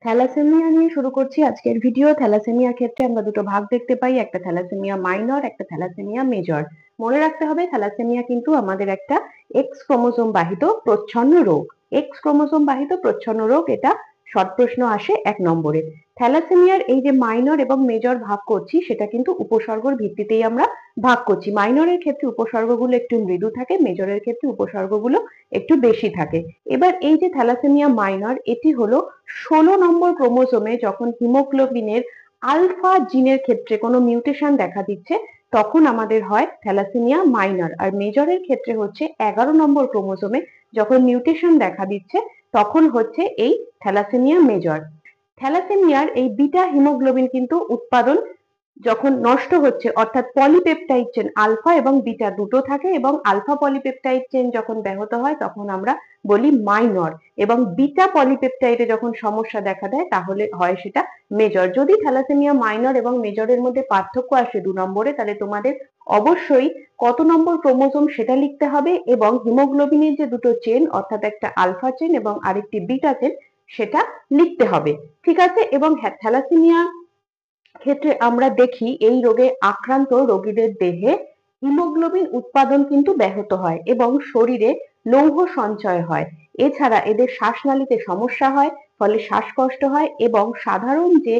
Thalassaemia নিয়ে শুরু করছি আজকের ভিডিও। থ্যালাসেমিয়ার ক্ষেত্রে আমরা দুটো ভাগ দেখতে পাই, একটা থ্যালাসেমিয়া মাইনর, একটা থ্যালাসেমিয়া মেজর। মনে রাখতে হবে থ্যালাসেমিয়া কিন্তু আমাদের একটা এক্স ক্রোমোসোম বাহিত প্রচ্ছন্ন রোগ। এক্স ক্রোমোসোম বাহিত প্রচ্ছন্ন রোগ, এটা শর্ট প্রশ্ন আসে 1 নম্বরে। থ্যালাসেমিয়ার এই যে মাইনর এবং মেজর ভাগ করছি, সেটা কিন্তু উপসর্গের ভিত্তিতেই আমরা ভাগ করছি। মাইনরের ক্ষেত্রে উপসর্গগুলো একটু মৃদু থাকে, মেজরের ক্ষেত্রে উপসর্গগুলো একটু বেশি থাকে। এবার এই যে থ্যালাসেমিয়া মাইনর, এটি হলো 16 নম্বর ক্রোমোসোমে যখন হিমোগ্লোবিনের আলফা জিনের ক্ষেত্রে কোনো মিউটেশন দেখা দিচ্ছে, তখন আমাদের হয় থ্যালাসেমিয়া মাইনর। আর মেজরের ক্ষেত্রে হচ্ছে 11 নম্বর ক্রোমোসোমে যখন মিউটেশন দেখা দিচ্ছে, তখন হচ্ছে এই থ্যালাসেমিয়া মেজর। থ্যালাসেমিয়ার এই বিটা হিমোগ্লোবিন কিন্তু উৎপাদন যখন নষ্ট হচ্ছে, অর্থাৎ পলিপেপটাইড চেন আলফা এবং বিটা দুটো থাকে, এবং আলফা পলিপেপটাইড চেন যখন ব্যাহত হয় তখন আমরা বলি মাইনর, এবং বিটা পলিপেপটাইডে যখন সমস্যা দেখা দেয় তাহলে হয় সেটা মেজর। যদি থ্যালাসেমিয়া মাইনর এবং মেজরের মধ্যে পার্থক্য আসে 2 নম্বরে, তাহলে তোমাদের অবশ্যই কত নম্বর ক্রোমোসোম সেটা লিখতে হবে, এবং হিমোগ্লোবিনের যে দুটো চেন, অর্থাৎ একটা আলফা চেন এবং আরেকটি বিটা চেন, সেটা লিখতে হবে। ঠিক আছে। এবং থ্যালাসেমিয়া ক্ষেত্রে আমরা দেখি এই রোগে আক্রান্ত রোগীদের দেহে হিমোগ্লোবিন উৎপাদন কিন্তু ব্যাহত হয় এবং শরীরে লৌহ সঞ্চয় হয়। এছাড়া এদের শ্বাসনালীতে সমস্যা হয়, ফলে শ্বাসকষ্ট হয়, এবং সাধারণ যে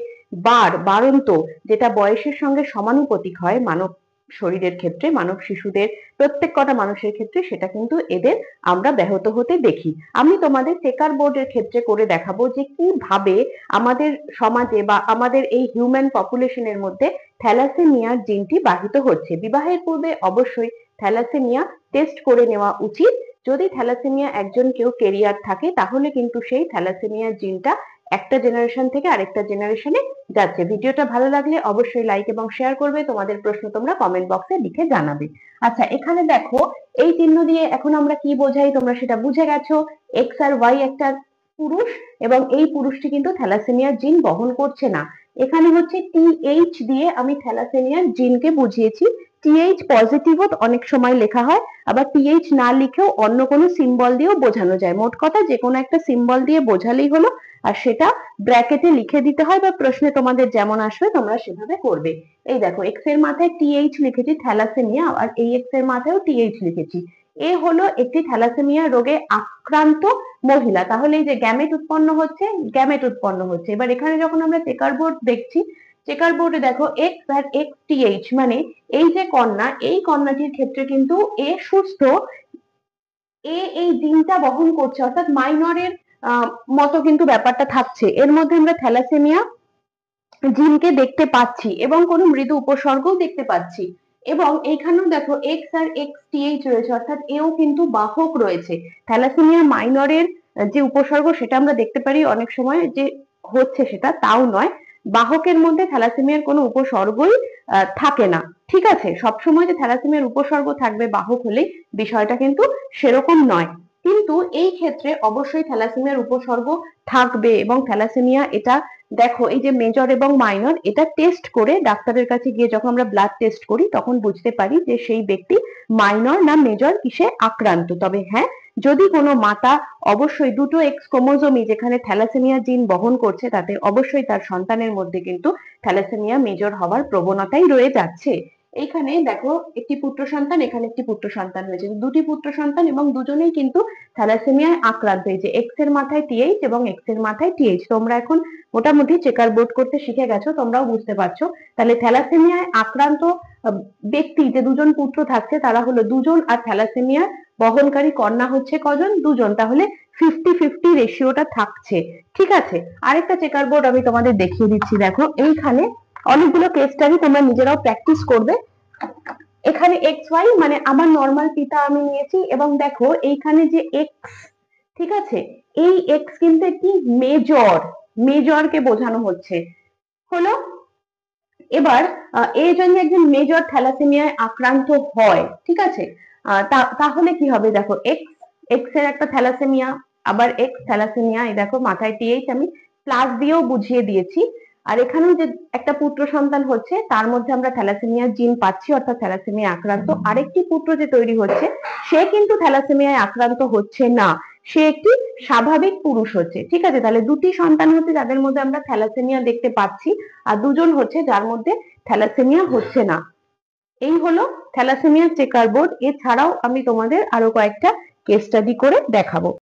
বাড়ন্ত, যেটা বয়সের সঙ্গে সমানুপাতিক হয় মানব শরীরের ক্ষেত্রে, মানব শিশুদের প্রত্যেক কটা মানুষের ক্ষেত্রে, সেটা কিন্তু এদের আমরা ব্যাহত হতে দেখি। আমি তোমাদের চেকার বোর্ডের ক্ষেত্রে করে দেখাবো যে কিভাবে আমাদের সমাজে বা আমাদের এই হিউম্যান পপুলেশনের মধ্যে থ্যালাসেমিয়া জিনটি বাহিত হচ্ছে। বিবাহের পূর্বে অবশ্যই থ্যালাসেমিয়া টেস্ট করে নেওয়া উচিত। যদি থ্যালাসেমিয়া একজন কেউ কেরিয়ার থাকে, তাহলে কিন্তু সেই থ্যালাসেমিয়া জিনটা একটা জেনারেশন থেকে আরেকটা জেনারেশনে যাচ্ছে। ভিডিওটা ভালো লাগলে অবশ্যই লাইক এবং শেয়ার করবে। তোমাদের প্রশ্ন তোমরা কমেন্ট বক্সে লিখে জানাবে। আচ্ছা, এখানে দেখো এই চিহ্ন দিয়ে এখন আমরা কি বোঝাই তোমরা সেটা বুঝে গেছো। এক্স আর ওয়াই একটা পুরুষ, এবং এই পুরুষটি কিন্তু থ্যালাসেমিয়ার জিন বহন করছে না। এখানে হচ্ছে টিএইচ দিয়ে আমি থ্যালাসেমিয়ার জিনকে বুঝিয়েছি। টিএইচ পজিটিভও অনেক সময় লেখা হয়, আবার টিএইচ না লিখেও অন্য কোনো সিম্বল দিয়েও বোঝানো যায়। মোট কথা যে কোনো একটা সিম্বল দিয়ে বোঝালেই হলো, আর সেটা ব্র্যাকেটে লিখে দিতে হয়, বা প্রশ্নে তোমাদের যেমন আসবে তোমরা সেভাবে করবে। এই দেখো, এক্স এর মাথায় টিএইচ লিখেছি থ্যালাসেমিয়া, আর এই এক্স এর মাথায়ও টিএইচ লিখেছি। এ হলো একটি থ্যালাসেমিয়া রোগে আক্রান্ত মহিলা। তাহলে এই যে গ্যামেট উৎপন্ন হচ্ছে, গ্যামেট উৎপন্ন হচ্ছে। এবার এখানে যখন আমরা চেকার বোর্ড দেখছি, চেকার বোর্ডে দেখো এক্স আর এক্স টিএইচ, মানে এই যে কন্যা, এই কন্যাটির ক্ষেত্রে কিন্তু এ সুস্থ, এ এই জিনটা বহন করছে, অর্থাৎ মাইনরের মতো কিন্তু ব্যাপারটা থাকছে। এর মধ্যে আমরা থ্যালাসেমিয়া জিনকে দেখতে পাচ্ছি এবং কোনো মৃদু উপসর্গও দেখতে পাচ্ছি। এবং এইখানেও দেখো এক্স আর এক্স টিএইচ রয়েছে, অর্থাৎ এও কিন্তু বাহক রয়েছে। থ্যালাসেমিয়া মাইনরের যে উপসর্গ সেটা আমরা দেখতে পারি অনেক সময় যে হচ্ছে, সেটা তাও নয়। বাহকের মধ্যে থ্যালাসেমিয়ার কোনো উপসর্গই থাকে না। ঠিক আছে, সবসময় যে থ্যালাসেমিয়ার উপসর্গ থাকবে বাহক হলেই, বিষয়টা কিন্তু সেরকম নয়। কিন্তু এই ক্ষেত্রে অবশ্যই থ্যালাসেমিয়ার উপসর্গ থাকবে, এবং থ্যালাসেমিয়া এটা দেখো এই যে মেজর এবং মাইনর, এটা টেস্ট করে ডাক্তারের কাছে গিয়ে যখন আমরা ব্লাড টেস্ট করি, তখন বুঝতে পারি যে সেই ব্যক্তি মাইনর না মেজর কিসে আক্রান্ত। তবে হ্যাঁ, যদি কোনো মাতা অবশ্যই দুটো এক্স ক্রোমোজোমই যেখানে থ্যালাসেমিয়া জিন বহন করছে, তাতে অবশ্যই তার সন্তানের মধ্যে কিন্তু থ্যালাসেমিয়া মেজর হওয়ার প্রবণতাই রয়ে যাচ্ছে। এইখানে দেখো একটি পুত্র সন্তান, এখানে একটি পুত্র সন্তান হয়েছে, দুটি পুত্র সন্তান, এবং দুজনেই কিন্তু থ্যালাসেমিয়ায় আক্রান্ত হয়েছে। এক্স এর মাথায় টিএইচ এবং এক্স এর মাথায় টিএইচ। তোমরা এখন মোটামুটি চেকার বোর্ড করতে শিখে গেছো, তোমরাও বুঝতে পারছো। তাহলে থ্যালাসেমিয়ায় আক্রান্ত ব্যক্তি যে দুজন পুত্র থাকছে, তারা হলো দুজন, আর থ্যালাসেমিয়ার বহনকারী কন্যা হচ্ছে কজন? দুজন। তাহলে 50-50 রেশিওটা থাকছে। ঠিক আছে। আরেকটা চেকার বোর্ড আমি তোমাদের দেখিয়ে দিচ্ছি। দেখো এইখানে অনেকগুলো কেস স্টাডি, তোমরা নিজেরাও প্র্যাকটিস করবে। এখানে এক্স ওয়াই মানে আমার নর্মাল পিতা আমি নিয়েছি, এবং দেখো এইখানে যে এক্স, ঠিক আছে, এই এক্স কিন্তু একটি মেজর, মেজরকে বোঝানো হচ্ছে হলো। এবার এই জন্য একজন মেজর থ্যালাসেমিয়ায় আক্রান্ত হয়, ঠিক আছে। তাহলে কি হবে? দেখো এক্স, এক্স এর একটা থ্যালাসেমিয়া, আবার এক্স থ্যালাসেমিয়া, এই দেখো মাথায় টিএইচ আমি প্লাস দিয়েও বুঝিয়ে দিয়েছি। আর এখানেও যে একটা পুত্র সন্তান হচ্ছে, তার মধ্যে আমরা থ্যালাসেমিয়া জিন পাচ্ছি, অর্থাৎ থ্যালাসেমিয়া আক্রান্ত। আরেকটি পুত্র যে তৈরি হচ্ছে, সে কিন্তু থ্যালাসেমিয়ায় আক্রান্ত হচ্ছে না, সে একটি স্বাভাবিক পুরুষ হচ্ছে। ঠিক আছে, তাহলে দুটি সন্তান হচ্ছে যাদের মধ্যে আমরা থ্যালাসেমিয়া দেখতে পাচ্ছি, আর দুজন হচ্ছে যার মধ্যে থ্যালাসেমিয়া হচ্ছে না। এই হলো থ্যালাসেমিয়া চেকার বোর্ড। এছাড়াও আমি তোমাদের আরো কয়েকটা কেস স্টাডি করে দেখাবো।